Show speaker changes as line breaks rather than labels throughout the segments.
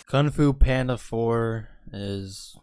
Kung Fu Panda 4 is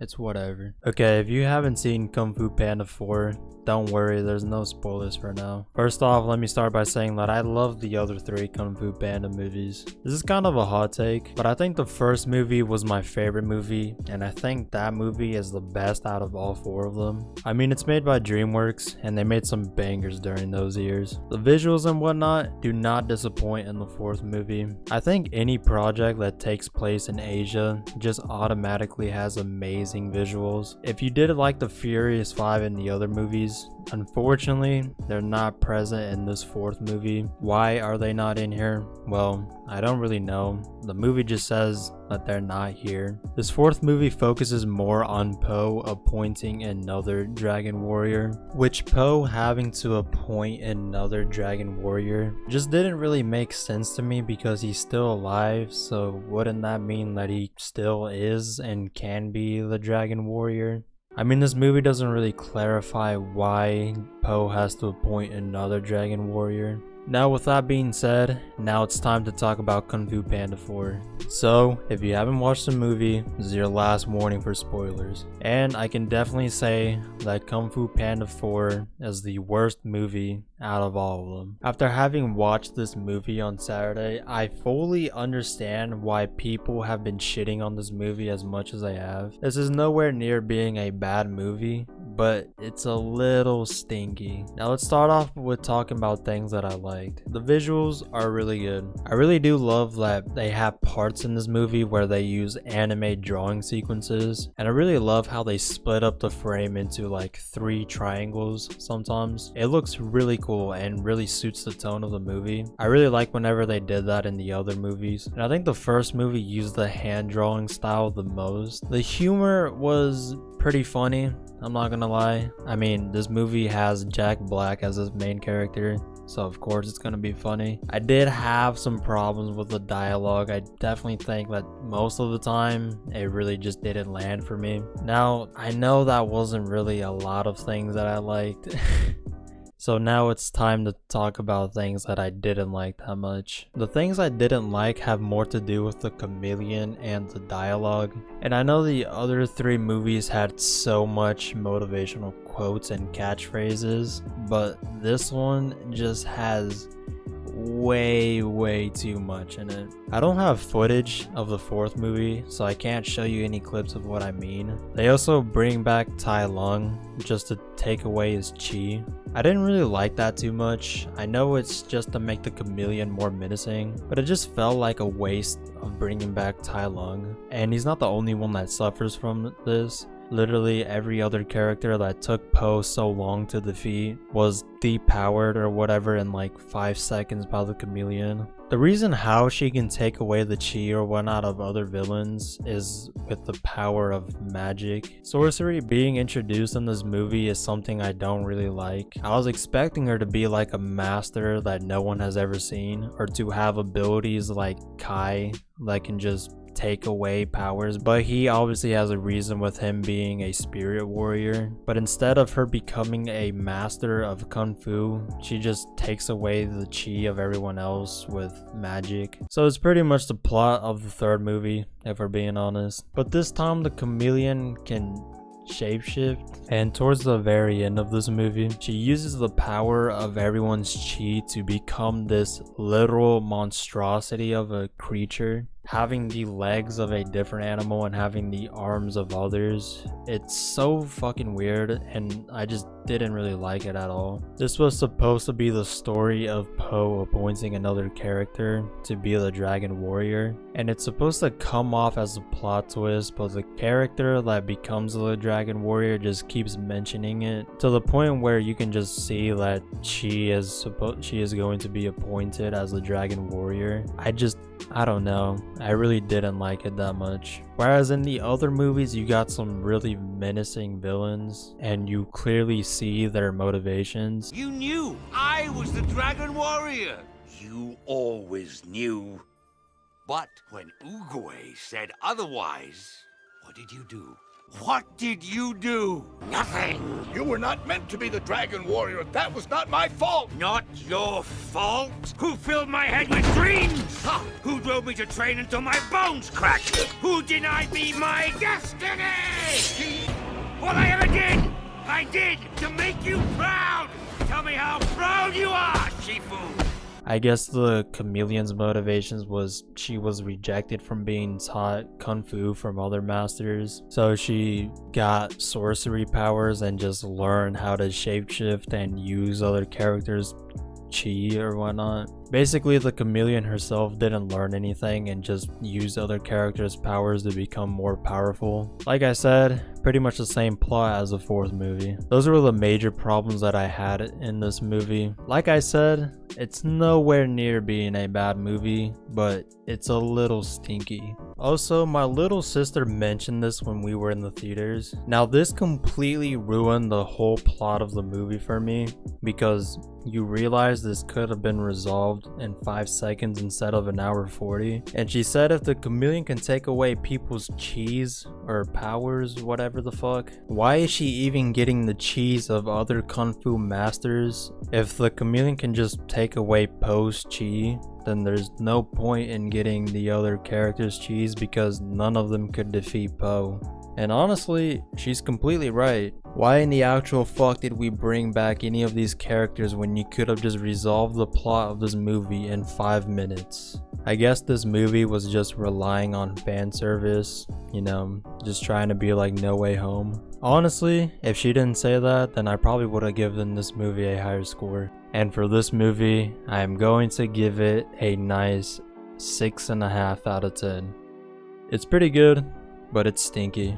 it's whatever. Okay, if you haven't seen Kung Fu Panda 4, don't worry, there's no spoilers for now. First off, let me start by saying that I love the other 3 Kung Fu Panda movies. This is kind of a hot take, but I think the first movie was my favorite movie, and I think that movie is the best out of all 4 of them. I mean, it's made by DreamWorks, and they made some bangers during those years. The visuals and whatnot do not disappoint in the 4th movie. I think any project that takes place in Asia just automatically has amazing visuals. If you did like the Furious 5 and the other movies, unfortunately, they're not present in this 4th movie. Why are they not in here? Well, I don't really know. The movie just says that they're not here. This 4th movie focuses more on Po appointing another dragon warrior, which Po having to appoint another dragon warrior just didn't really make sense to me because he's still alive, so wouldn't that mean that he still is and can be the dragon warrior? I mean, this movie doesn't really clarify why Po has to appoint another dragon warrior. Now, with that being said, now it's time to talk about Kung Fu Panda 4. So, if you haven't watched the movie, this is your last warning for spoilers. And I can definitely say that Kung Fu Panda 4 is the worst movie out of all of them. After having watched this movie on Saturday, I fully understand why people have been shitting on this movie as much as they have. This is nowhere near being a bad movie, but it's a little stinky. Now let's start off with talking about things that I liked. The visuals are really good. I really do love that they have parts in this movie where they use anime drawing sequences, and I really love how they split up the frame into like 3 triangles sometimes. It looks really cool and really suits the tone of the movie. I really like whenever they did that in the other movies, and I think the first movie used the hand drawing style the most. The humor was pretty funny, I'm not gonna lie. I mean, this movie has Jack Black as his main character, so of course it's gonna be funny. I did have some problems with the dialogue. I definitely think that most of the time it really just didn't land for me. Now, I know that wasn't really a lot of things that I liked. So now it's time to talk about things that I didn't like that much. The things I didn't like have more to do with the Chameleon and the dialogue. And I know the other 3 movies had so much motivational quotes and catchphrases, but this one just has way too much in it. I don't have footage of the 4th movie, so I can't show you any clips of what I mean. They also bring back Tai Lung just to take away his chi. I didn't really like that too much. I know it's just to make the Chameleon more menacing, but it just felt like a waste of bringing back Tai Lung. And he's not the only one that suffers from this. Literally every other character that took Po so long to defeat was depowered or whatever in like 5 seconds by the Chameleon. The reason how she can take away the chi or whatnot of other villains is with the power of magic. Sorcery being introduced in this movie is something I don't really like. I was expecting her to be like a master that no one has ever seen, or to have abilities like Kai that can just take away powers, but he obviously has a reason with him being a spirit warrior. But instead of her becoming a master of kung fu, she just takes away the chi of everyone else with magic. So it's pretty much the plot of the 3rd movie, if we're being honest. But this time the Chameleon can shapeshift, and towards the very end of this movie, she uses the power of everyone's chi to become this literal monstrosity of a creature, having the legs of a different animal and having the arms of others. It's so fucking weird, and I just didn't really like it at all. This was supposed to be the story of Po appointing another character to be the dragon warrior, and it's supposed to come off as a plot twist, but the character that becomes the dragon warrior just keeps mentioning it to the point where you can just see that she is going to be appointed as the dragon warrior. I don't know. I really didn't like it that much. Whereas in the other movies, you got some really menacing villains, and you clearly see their motivations.
You knew I was the Dragon Warrior. You always knew. But when Oogway said otherwise, what did you do? What did you do? Nothing.
You were not meant to be the Dragon Warrior. That was not my fault.
Not your fault? Who filled my head with dreams? Who drove me to train until my bones cracked? Who denied me my destiny? What I ever did, I did to make you proud. Tell me how proud you are, Shifu.
I guess the Chameleon's motivations was she was rejected from being taught Kung Fu from other masters. So she got sorcery powers and just learned how to shapeshift and use other characters' chi or whatnot. Basically, the Chameleon herself didn't learn anything and just used other characters' powers to become more powerful. Like I said, pretty much the same plot as the fourth movie. Those were the major problems that I had in this movie. Like I said, it's nowhere near being a bad movie, but it's a little stinky. Also, my little sister mentioned this when we were in the theaters. Now, this completely ruined the whole plot of the movie for me, because you realize this could have been resolved in 5 seconds instead of an hour 40. And she said if the Chameleon can take away people's cheese or powers, whatever the fuck, why is she even getting the cheese of other Kung Fu masters? If the Chameleon can just take away Poe's chi, then there's no point in getting the other characters' cheese because none of them could defeat Poe. And honestly, she's completely right. Why in the actual fuck did we bring back any of these characters when you could have just resolved the plot of this movie in 5 minutes? I guess this movie was just relying on fan service, you know, just trying to be like No Way Home. Honestly, if she didn't say that, then I probably would have given this movie a higher score. And for this movie, I am going to give it a nice 6.5 out of 10. It's pretty good, but it's stinky.